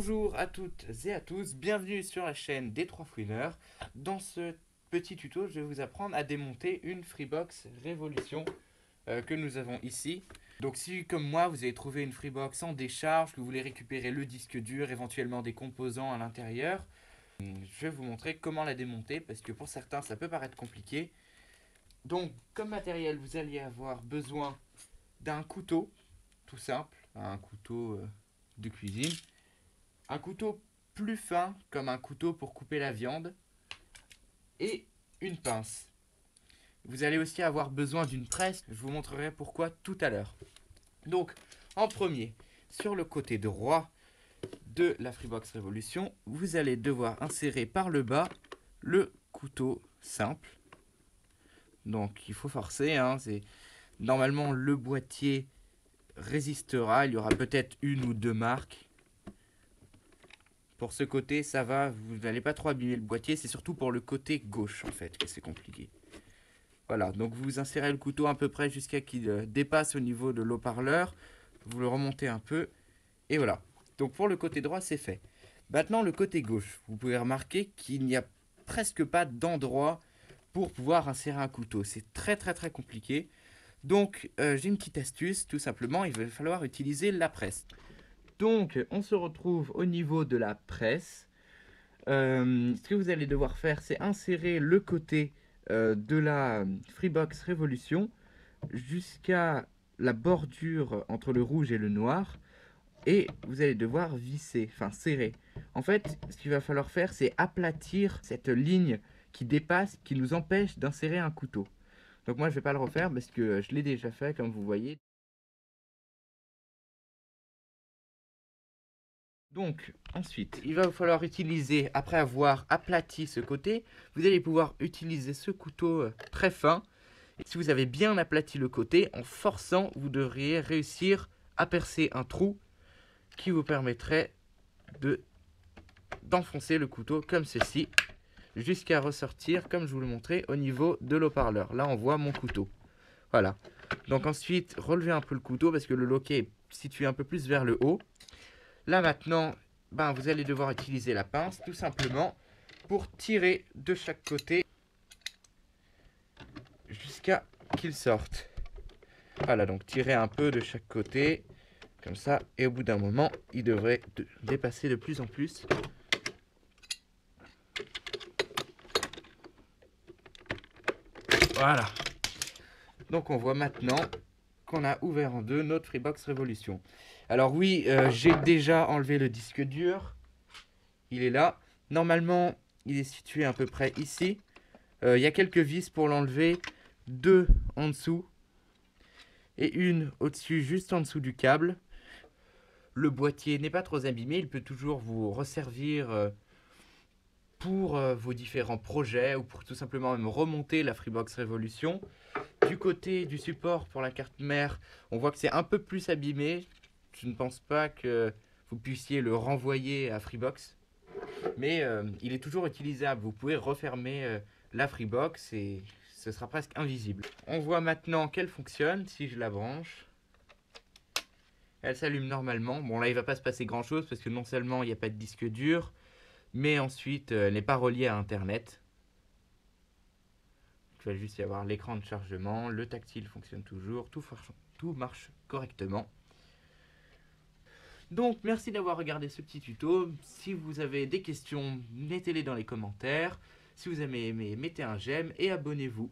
Bonjour à toutes et à tous, bienvenue sur la chaîne des 3 Fouineurs. Dans ce petit tuto, je vais vous apprendre à démonter une Freebox Révolution que nous avons ici. Donc si comme moi vous avez trouvé une Freebox en décharge, que vous voulez récupérer le disque dur, éventuellement des composants à l'intérieur, je vais vous montrer comment la démonter parce que pour certains ça peut paraître compliqué. Donc comme matériel vous allez avoir besoin d'un couteau, tout simple, un couteau de cuisine. Un couteau plus fin, comme un couteau pour couper la viande, et une pince. Vous allez aussi avoir besoin d'une presse, je vous montrerai pourquoi tout à l'heure. Donc, en premier, sur le côté droit de la Freebox Révolution, vous allez devoir insérer par le bas le couteau simple. Donc, il faut forcer, normalement le boîtier résistera, il y aura peut-être une ou deux marques. Pour ce côté, ça va, vous n'allez pas trop abîmer le boîtier, c'est surtout pour le côté gauche en fait que c'est compliqué. Voilà, donc vous insérez le couteau à peu près jusqu'à qu'il dépasse au niveau de l'haut-parleur, vous le remontez un peu, et voilà. Donc pour le côté droit, c'est fait. Maintenant, le côté gauche, vous pouvez remarquer qu'il n'y a presque pas d'endroit pour pouvoir insérer un couteau. C'est très compliqué. Donc j'ai une petite astuce, tout simplement, il va falloir utiliser la presse. Donc, on se retrouve au niveau de la presse. Ce que vous allez devoir faire, c'est insérer le côté de la Freebox Révolution jusqu'à la bordure entre le rouge et le noir. Et vous allez devoir visser, enfin serrer. En fait, ce qu'il va falloir faire, c'est aplatir cette ligne qui dépasse, qui nous empêche d'insérer un couteau. Donc moi, je ne vais pas le refaire parce que je l'ai déjà fait, comme vous voyez. Donc, ensuite, il va vous falloir utiliser, après avoir aplati ce côté, vous allez pouvoir utiliser ce couteau très fin. Et si vous avez bien aplati le côté, en forçant, vous devriez réussir à percer un trou qui vous permettrait d'enfoncer le couteau comme ceci, jusqu'à ressortir, comme je vous le montrais, au niveau de l'haut-parleur. Là, on voit mon couteau. Voilà. Donc ensuite, relevez un peu le couteau parce que le loquet est situé un peu plus vers le haut. Là maintenant, vous allez devoir utiliser la pince tout simplement pour tirer de chaque côté jusqu'à qu'il sorte. Voilà, donc tirer un peu de chaque côté, comme ça, et au bout d'un moment, il devrait dépasser de plus en plus. Voilà. Donc on voit maintenant qu'on a ouvert en deux notre Freebox Révolution. Alors oui, j'ai déjà enlevé le disque dur. Il est là. Normalement, il est situé à peu près ici. Il y a quelques vis pour l'enlever. 2 en dessous. Et une au-dessus, juste en dessous du câble. Le boîtier n'est pas trop abîmé. Il peut toujours vous resservir pour vos différents projets ou pour tout simplement même remonter la Freebox Révolution. Du côté du support pour la carte mère, on voit que c'est un peu plus abîmé. Je ne pense pas que vous puissiez le renvoyer à Freebox. Mais il est toujours utilisable. Vous pouvez refermer la Freebox et ce sera presque invisible. On voit maintenant qu'elle fonctionne. Si je la branche, elle s'allume normalement. Bon là il ne va pas se passer grand chose parce que non seulement il n'y a pas de disque dur, mais ensuite elle n'est pas reliée à internet. Il va juste y avoir l'écran de chargement, le tactile fonctionne toujours, tout marche correctement. Donc merci d'avoir regardé ce petit tuto. Si vous avez des questions, mettez-les dans les commentaires. Si vous avez aimé, mettez un j'aime et abonnez-vous.